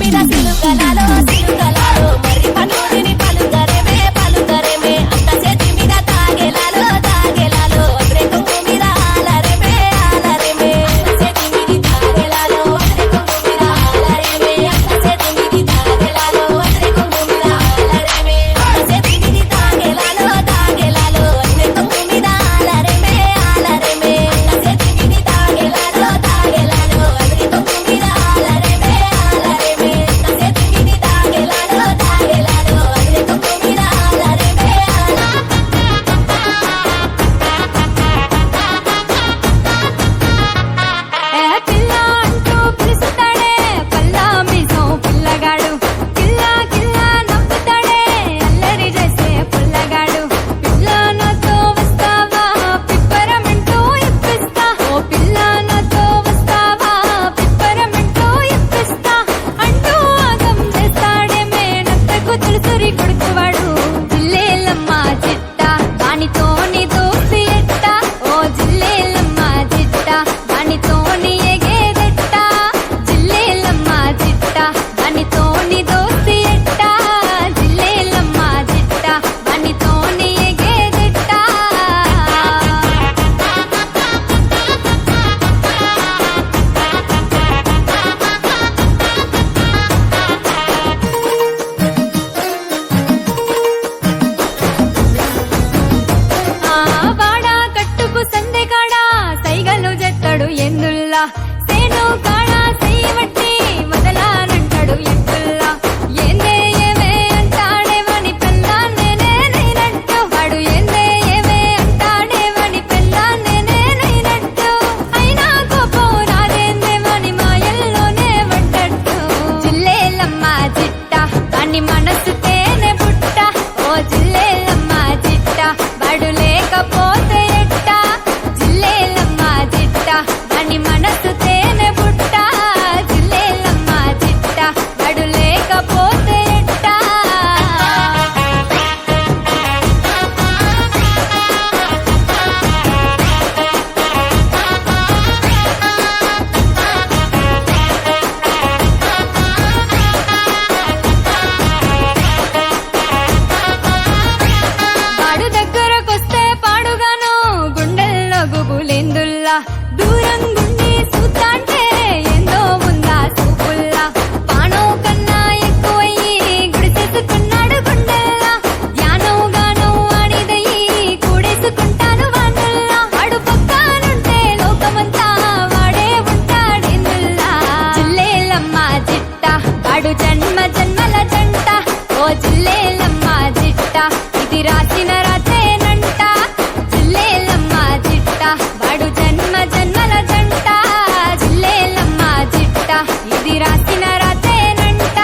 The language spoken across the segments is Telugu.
మీద సిలుకలాలో సిలుకలాలో మరి పనుడిని పలుకరేమే పలుకరేమే అత్త చేతి మీద తాగేలాలో తాగేలాలో వదిలే కొంగు మీద ఆలరేమే ఆలరేమే అత్త చేతి మీద తాగేలాలో వదిలే కొంగు మీద ఆలరేమే అత్త చేతి మీద తాగేలాలో వదిలే కొంగు మీద ఆలరేమే అత్త చేతి మీద తాగేలాలో తాగేలాలో వదిలే కొంగు మీద ఆలరేమే ఆలరేమే అత్త చేతి మీద తాగేలాలో తాగేలాలో వదిలే కొంగు మీద ఆలరేమే ఆలరేమే అత్త చేతి మీద తాగేలాలో తాగేలాలో వదిలే కొంగు మీద ఆలరేమే ఏ పిల్ల అంటూ పిలుస్తాడే పల్లా మీసం పిల్లగాడు కిల్లా కిల్లా నవ్వుతాడే అల్లరి చేసే పుల్లగాడు పిల్ల నాతో వస్తావా పిప్పరమంటూ ఇప్పిస్తా ఓ పిల్ల నాతో వస్తావా పిప్పరమంటూ ఇప్పిస్తా అంటూ ఆగం చేస్తాడే మేనత్తకు తులసరి కొడుకువాడు జిల్లేలమ్మ చిట్ట దానితోని దోస్తి ఎట్ట ఓ జిల్లేలమ్మ చిట్ట దానితోని ఎగేదెట్ట జిల్లేలమ్మ చిట్ట దానితోని దోస్తి ఎట్ట జిల్లేలమ్మ చిట్ట దానితోని ఎగేదెట్ట ఆ వాడా కట్టుకు సందెకాడా సైగలు జెత్తడు ఎందుల్లా సేను కాడా సేవట్టి వదలానంటాడు ఎత్తుల్లా ఏందే ఏమే అంటాడేవని పెళ్ళా నేనే నేనట్టు వాడు ఏందే ఏమే అంటాడేవని పెళ్ళా నేనే నేనట్టు అయినా కోపం రాదేందేవని మాయల్లోనే పడ్డట్టు జిల్లేలమ్మ చిట్ట దాన్ని మనసు తేనె పుట్ట ఓ జిల్లేలమ్మ చిట్ట వాడు లేకపోతే ఎట్ట జిల్లేలమ్మ చిట్ట దాని మనసు తేనె పుట్ట జిల్లేలమ్మ చిట్ట వాడు లేకపోతే ఎట్ట వాడు దగ్గరకొస్తే పాడుగాను గుండెల్లో గుబులేందుల్లా దూరం గుండి చూస్తాంటే ఏందో ఉందా చూపుల్లా పానం కన్నా ఎక్కువయ్యి గుడిసేసుకున్నాడు గుండెల్లా ధ్యానం గానం ఆడిదయ్యి కూడేసుకుంటాను వానుల్లా వాడు పక్కనుంటే లోకమంతా వాడే ఉంటాడేందుల్లా జిల్లేలమ్మ చిట్ట వాడు జన్మ జన్మల జంట ఓ జిల్లేలమ్మ చిట్ట ఇది రాసిన రాతేనంట జిల్లేలమ్మ చిట్ట వాడు జన్మ జన్మల జంట జిల్లేలమ్మ చిట్ట ఇది రాసిన రాతేనంట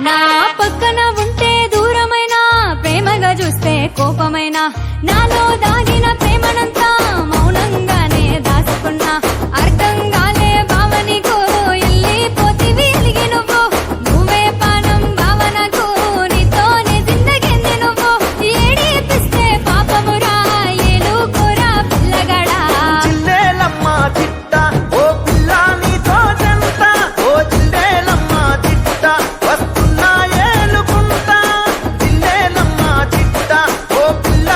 నా పక్కన ఉంటే దూరమైన ప్రేమగా చూస్తే కోపమైన నాలో దాగిన ప్రేమనంతా మౌనంగానే దాచుకున్నా అర్థం కాలే భావనికు వెళ్ళిపోతివి వెలిగి నువ్వే పానం భావనకు నీతోనే జిందగింది నువ్వు ఏడిపిస్తే పాపమురా ఏలుకోరా పిల్లగడా జిల్లేలమ్మ చిట్ట ఓ పిల్ల నీతో జంట ఓ జిల్లేలమ్మ చిట్ట వస్తున్నా ఏలుకుంటా జిల్లేలమ్మ చిట్ట ఓ పిల్ల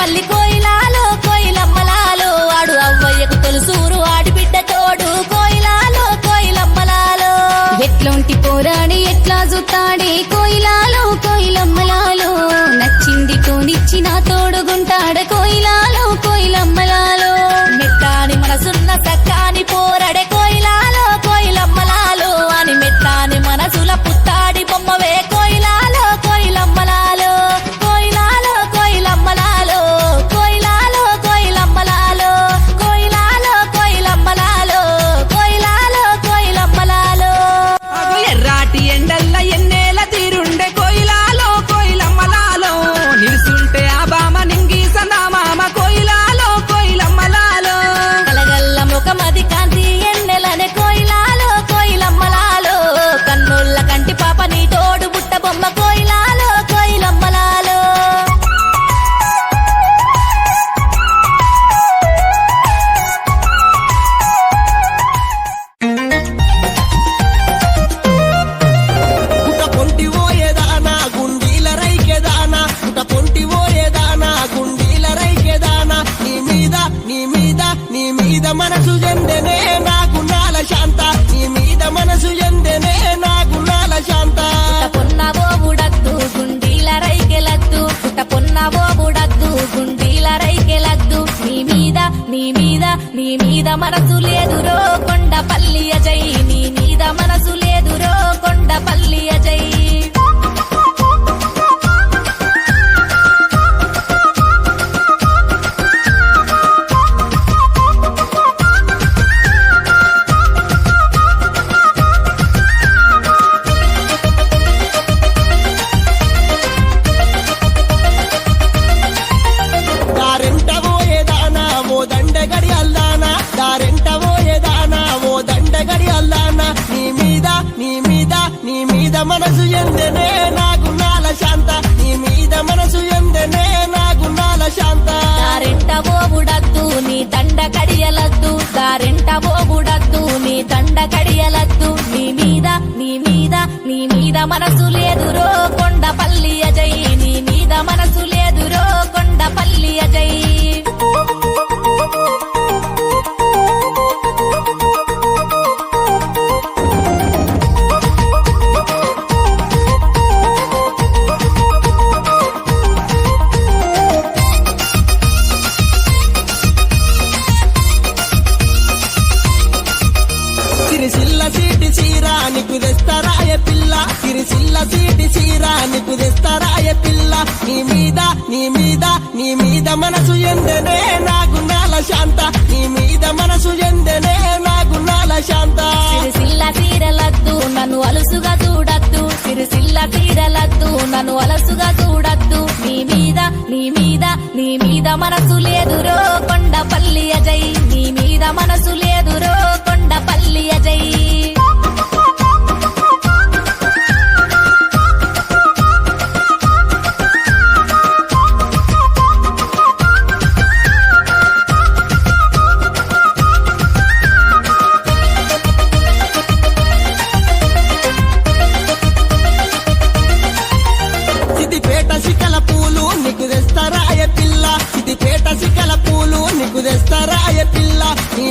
కొండపల్లి కోయిలాలో కోయిలమ్మలాలో ఆడు అవ్వయ్యకు తొలుసూరు ఆడిబిడ్డ తోడు కోయిలాలో కోయిలమ్మలాలో ఎట్లోంటి పోరాడి ఎట్లా జుతాడే కోయిలాలో కోయిలమ్మలాలో నచ్చింది కోనిచ్చిన తోడుగుంటాడు కోయిలాలో కోయిలమ్మలాలో మెత్తాని మనసున్న సక్కాని పోరడే కోయిలాలో కోయిలమ్మలాలో అని మెత్తాని మనసుల పుత్తాడి బొమ్మవే కోయిలాలో కోయిలమ్మలాలో కోయిలాలో కోయిలమ్మలాలో కోయిలాలో కోయిలమ్మలాలో కోయిలాలో కోయిలమ్మలాలో కోయిలాలో కోయిలమ్మలాలో అగో ఎర్రాటి ఎండల్ల ఎన్నేల తీరుండే కోయిలాలో కోయిలమ్మలాలో నిలుసుంటే ఆ బామ నింగి సందామామ కోయిలాలో కోయిలమ్మలాలో కలగల్ల ముఖమది కాంతి ఎన్నెలనే కోయిలాలో కోయిలమ్మలాలో కన్నుల్ల కంటి పాప నీ తోడు బుట్ట బొమ్మ కోయిలాలో కోయిలమ్మలాలో పుట పొంటి పోయేదానా గుండీల రైకెదానా పుట పొంటి పోయేదానా గుండీల రైకెదానా నీ మీద మనసు చెందెనే నా గుణాల శాంత నీ మీద మనసు చెందెనే నా గుణాల శాంత పొన్నవో బుడద్దు గుండీల రైకెలద్దు పుట్ట పొన్నవో బుడద్దు గుండీల రైకెలద్దు నీ మీద మనసు లేదురో కొండపల్లి అజయ్ నీ మీద మనసు లేదురో కొండపల్లి అజయ్ దారెంట పోయేదానా ఓ దండగడి అల్లానా దారెంట పోయేదానా ఓ దండగడి అల్లానా నీ మీద మనసు ఎందెనే నా గుణాల శాంత నీ మీద మనసు ఎందెనే నా గుణాల శాంత దారెంట బోబుడద్దు నీ దండ కడియలద్దు దారెంట బోబుడద్దు నీ దండ కడియలద్దు నీ మీద మనసు లేదురో కొండపల్లి అజయ్ నీ మీద మనసు లేదురో కొండపల్లి అజయ్ సిరిసిల్ల సీటి చీరా నీకు తెస్తారాయ పిల్ల సిరిసిల్ల సీటి చీరా నీకు తెస్తారాయ పిల్ల నీ మీద మనసు ఎందెనే నా గుణాల శాంత నీ మీద మనసు ఎందెనే నా గుణాల శాంత సిరిసిల్ల తీరలద్దు నన్ను అలుసుగా చూడద్దు సిరిసిల్ల తీరలద్దు నన్ను అలసుగా చూడద్దు నీ మీద మనసు లేదురో కొండపల్లి అజయ్ నీ మీద మనసు లేదురో కొండపల్లి అజయ్ సిద్దిపేట సికల పూలు నీకు తెస్తారాయ పిల్ల సిద్దిపేట సికల పూలు నీకు తెస్తారాయ పిల్ల నీ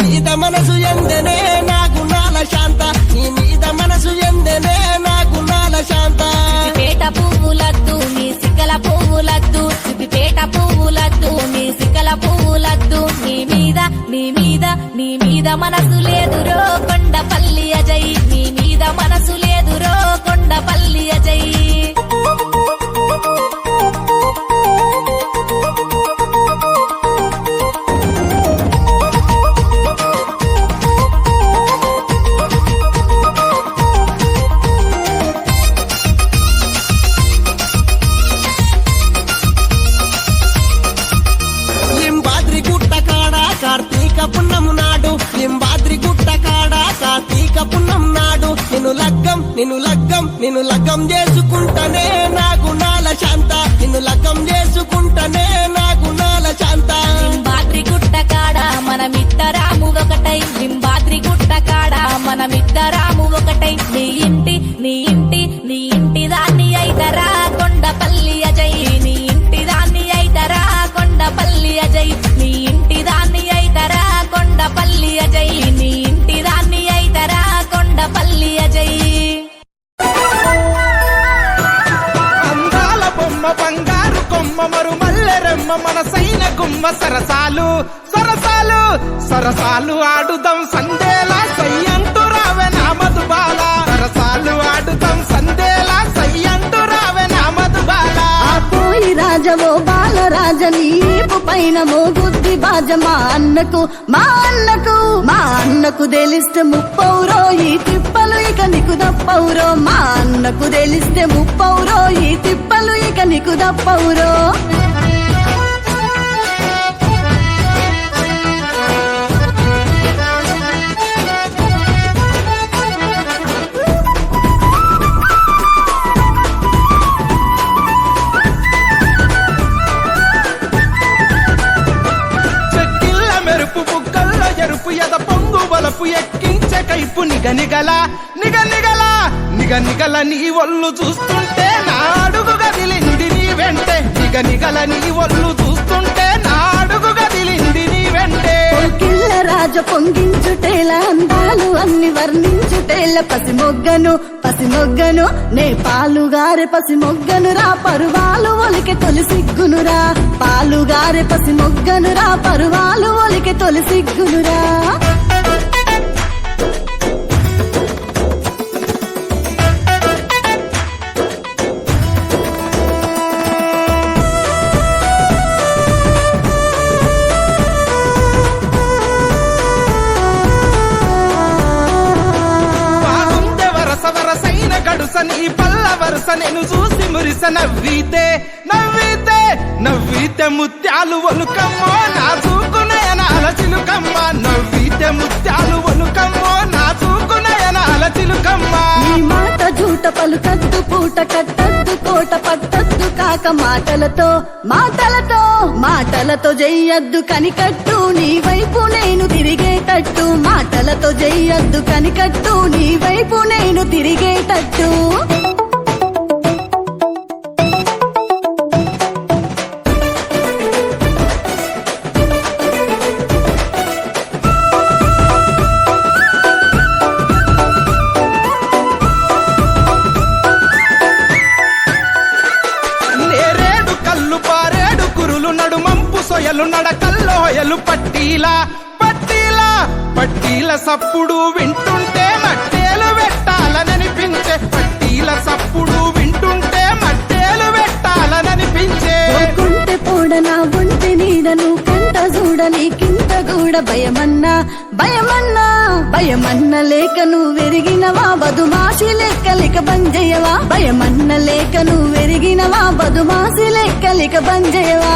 మీద మనసు ఎందెనే నా గుణాల శాంత నీ మీద మనసు ఎందెనే నా గుణాల శాంత సిద్దిపేట పువ్వులద్దు నీ సిక్కల పువ్వులద్దు సిద్దిపేట పువ్వులద్దు నీ సిక్కల పువ్వులద్దు నీ మీద మనసు లేదురో కొండపల్లి అజయ్ నీ మీద మనసు లేదురో కొండపల్లి అజయ్ బొమ్మ బంగారు కొమ్మ మరు మల్లెరెమ్మ మనసైన గుమ్మ సరసాలు సరసాలు సరసాలు ఆడుదాం సందేలా సై అంటూ రావే నా మధుబాల సరసాలు ఆడుదాం సందేలా సై అంటూ రావే నా మధుబాల ఆ పోయి రాజవో బాలరాజ నీపు పైన మోగుద్ది బాజ మా అన్నకు తెలిస్తే ముప్పౌరో ఈ తిప్పలు ఇక నీకు దప్పౌరో మా అన్నకు తెలిస్తే ముప్పౌరో ఈ తిప్పలు ఇక నీకు దప్పౌరో చెక్కిళ్ళ మెరుపు బుగ్గల్ల ఎరుపు ఎద పొంగు వలపు ఎక్కించే కైపు నిగనిగల నీ ఒళ్ళు చూస్తుంటే నా అడుగు గదిలింది నీ వెంటే నిగనిగల నీ ఒళ్ళు చూస్తుంటే నా అడుగు గదిలింది నీ వెంటే కిల్ల రాజ పొంగించుటేల అందాలు అన్ని వర్ణించుటేల పసిమొగ్గను నే పాలుగారె పసిమొగ్గను రా పరువాలు ఒలికె తొలి సిగ్గునురా పాలుగారె పసిమొగ్గను రా పరువాలు ఒలికె తొలి సిగ్గునురా బాగుంటే వరస వరసైన గడుస నీ పల్ల వరుస నేను చూసి మురిస నవ్వితే ముత్యాలు ఒలుకమ్మో నా చూకునయనాల చిలుకమ్మ నవ్వితే ముత్యాలు ఒలుకమ్మో నా చూకునయనాల చిలుకమ్మ ఈ మాట జూట పలుకద్దు పూట కట్టద్దు కోట పట్టద్దు కాక మాటలతో చెయ్యద్దు కనికట్టు నీ వైపు నేను తిరిగేటట్టు మాటలతో చెయ్యద్దు కనికట్టు నీ వైపు నేను తిరిగేటట్టు నేరేడు కళ్ళు పారేడు కురులు నడుమంపు సొయలు నడకల్లోయలు పట్టీల సప్పుడు వింటుంటే మట్టేలు పెట్టాలననిపించే పట్టీల సప్పుడు వింటుంటే మట్టేలు పెట్టాలననిపించే కుంటే పూడనా ఒంటి నీడను కంట చూడని కింట కూడా భయమన్నా లేక నువ్వు వెరిగినవా బదుమాసి లెక్కలిక బంజయవా భయమన్న లేక నువ్వు వెరిగినవా బదుమాసి లెక్కలిక బంజయవా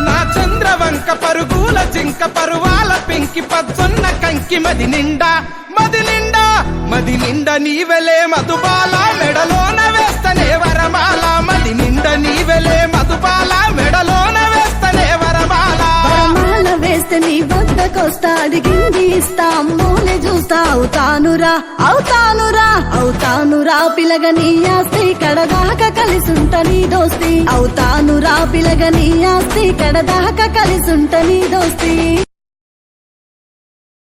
నా చంద్రవంక పరుగుల జింక పరువాల పెంకి పచ్చొన్న కంకి మది నిండా నీవెలే మధుబాల మెడలోన వేస్తనే వరమాల మది నిండా నీవెలే మధుబాల మెడలోన వేస్తనే వరమాల వరమాల వేస్తే నీ వద్దకొస్తా అడిగింది ఇస్తా అమ్మోలే చూస్తా అవుతానురా పిలగ నీ ఆస్తి కడదాకా కలిసుంట నీ దోస్తి అవుతానురా పిలగ నీ ఆస్తి కడదాకా కలిసుంట నీ దోస్తి